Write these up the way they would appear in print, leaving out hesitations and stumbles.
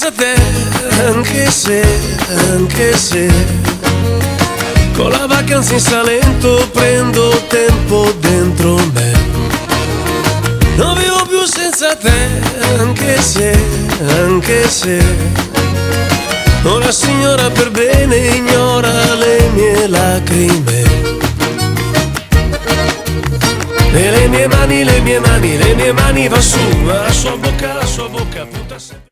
senza te, anche se con la vacanza in Salento prendo tempo dentro me. Non vivo più senza te, anche se una signora per bene ignora le mie lacrime. E le mie mani va su, ma la sua bocca punta sempre.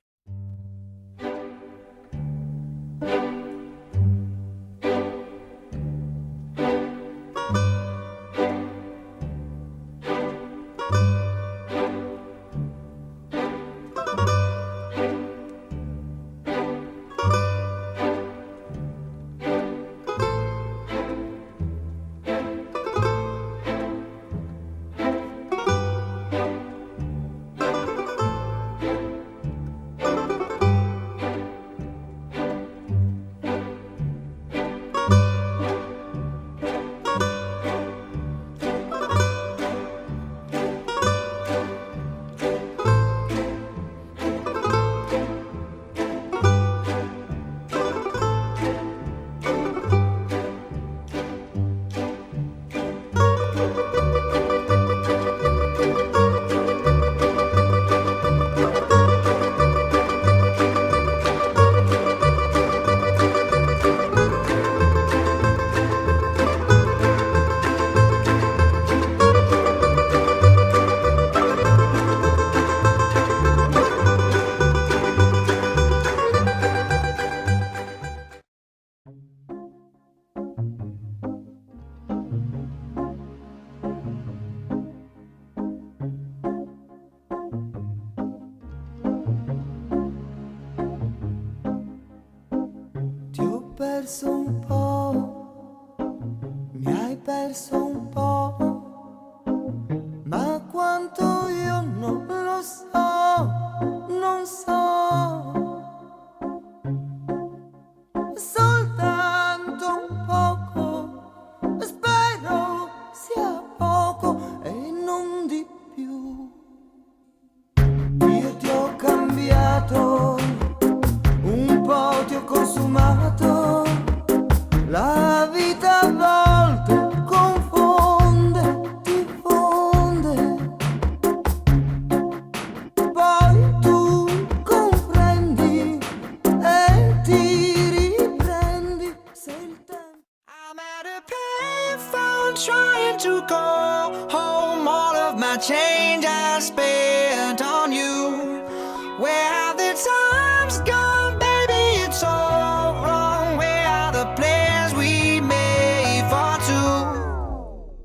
Perso un po', mi hai perso un po', ma quanto io non lo so, non so, soltanto un poco, spero sia poco e non di più. Io ti ho cambiato, un po' ti ho consumato. La vita a volte confonde, ti fonde, poi tu comprendi e ti riprendi. Sei il tempo. I'm at a payphone trying to call home. All of my change I spent on you. Where have the times gone, baby? It's all wrong. Where are the plans we made for two?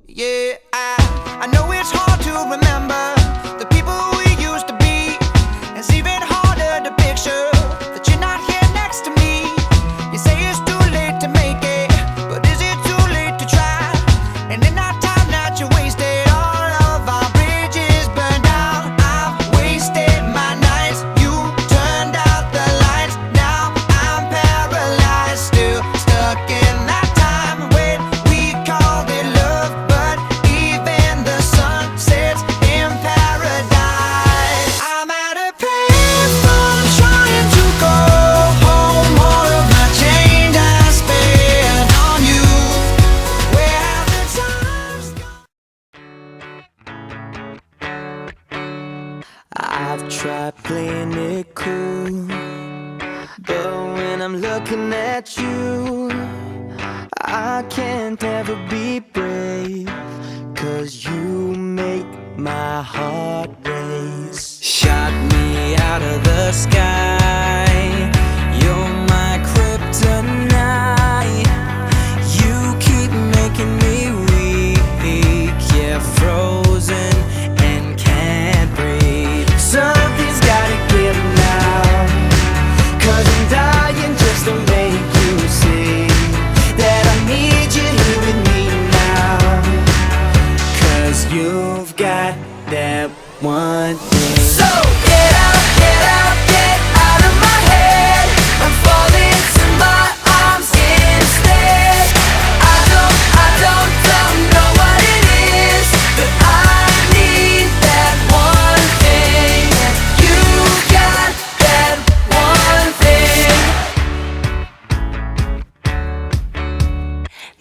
Yeah, I know it's hard to remember the people we used to be. It's even harder to picture that you're not here next to me. You say it's too late to make it, but is it too late to try? And in that time that you wasted, all of our bridges burned down. I've wasted my nights, you turned out the lights. Now I'm paralyzed, still stuck in that time when we called it love. But even the sun sets in paradise. I'm at a payphone trying to go home. All of my change I spent on you. Where have the times gone? I've tried playing it cool, but when I'm looking at you, I can't ever be brave, 'cause you make my heart race. Shot me out of the sky, you're my kryptonite. You keep making me weak, yeah, frozen and can't breathe. Something's gotta give now, 'cause I'm dying just to make you see that I need you here with me now. 'Cause you've got that one thing. So get out, get out, get out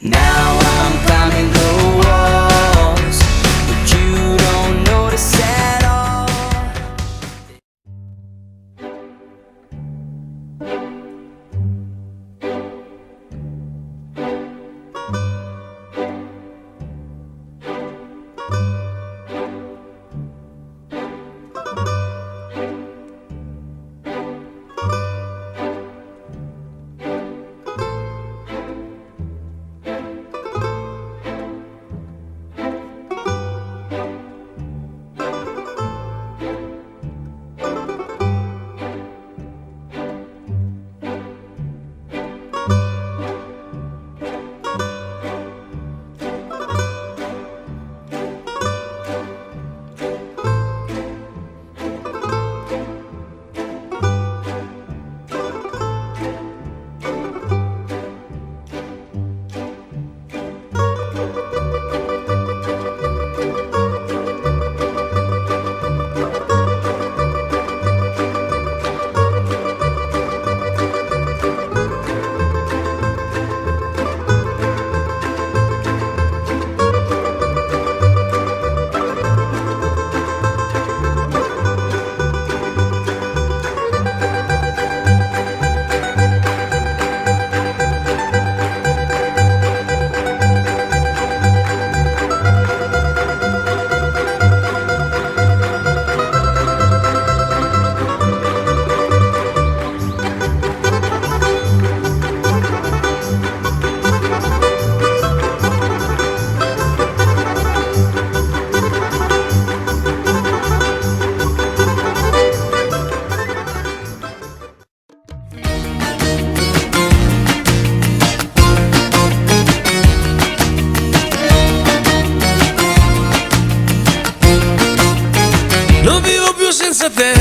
Now I'm climbing the walls, but you don't notice at all. Non vivo più senza te,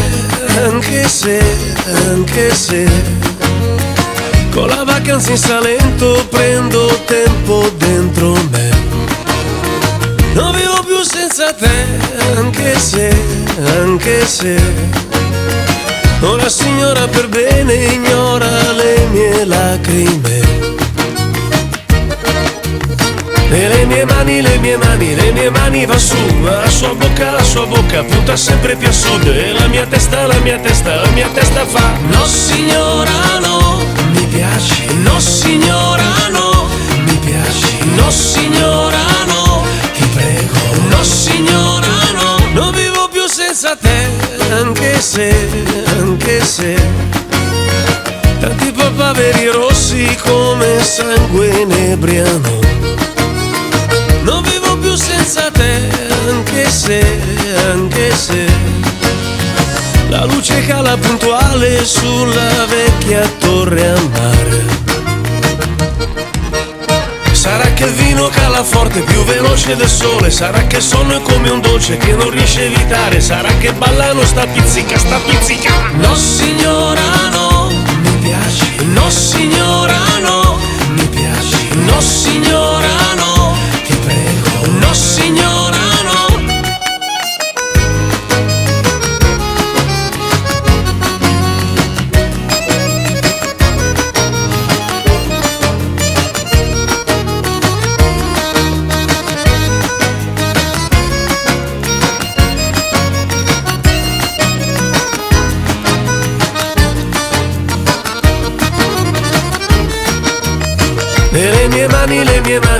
anche se con la vacanza in Salento prendo tempo dentro me. Non vivo più senza te, anche se una signora per bene ignora le mie lacrime. E le mie mani va su, ma la sua bocca punta sempre più a sud. E la mia testa fa: no signora no, mi piaci. No signora no, mi piaci. No signora no, ti prego. No signora no, non vivo più senza te, anche se tanti papaveri rossi come sangue inebriano. Non vivo più senza te, anche se la luce cala puntuale sulla vecchia torre a mare. Sarà che il vino cala forte, più veloce del sole. Sarà che il sonno è come un dolce che non riesce a evitare. Sarà che ballano sta pizzica. No signora no, mi piaci. No signora no, mi piaci. No signora no, ti prego. No signora no.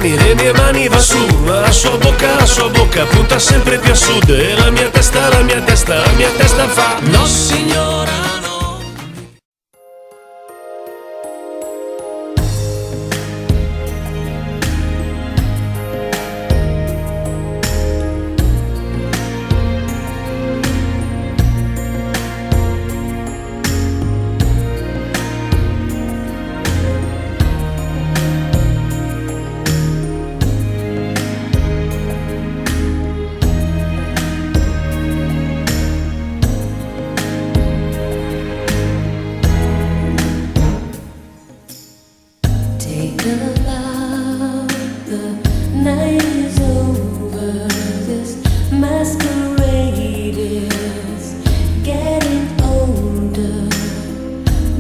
E le mie mani va su, ma la sua bocca punta sempre più a sud. E la mia testa fa: no signora no.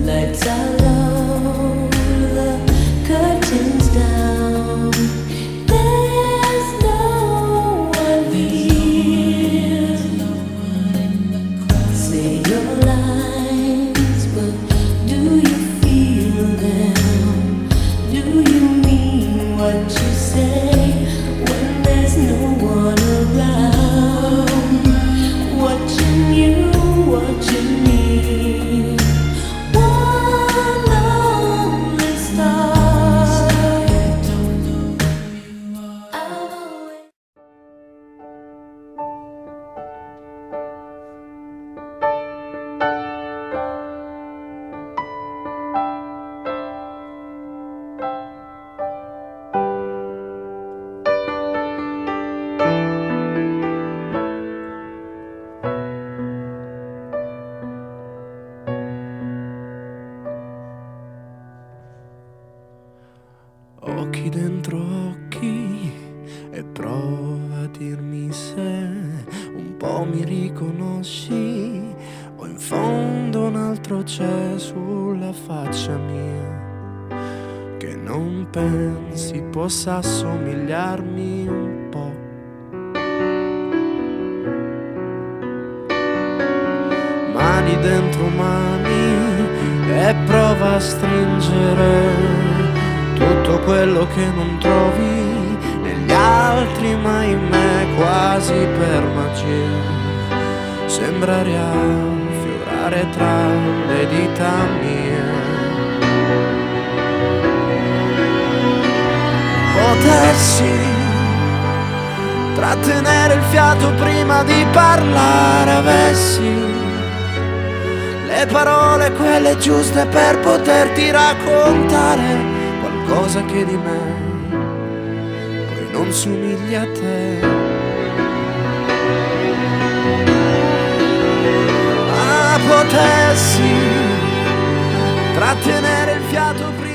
Lights are low, the curtains down. what you say when there's no one around. Watching you, watching me. One lonely star. Don't know who you are. I've always occhi dentro occhi e prova a dirmi se un po' mi riconosci o in fondo un altro c'è sulla faccia mia che non pensi possa assomigliarmi un po'. Mani dentro mani e prova a stringere tutto quello che non trovi negli altri, ma in me quasi per magia sembra riaffiorare tra le dita mie. Potessi trattenere il fiato prima di parlare, avessi le parole quelle giuste per poterti raccontare qualcosa che di me poi non somiglia a te. Ma potessi trattenere il fiato prima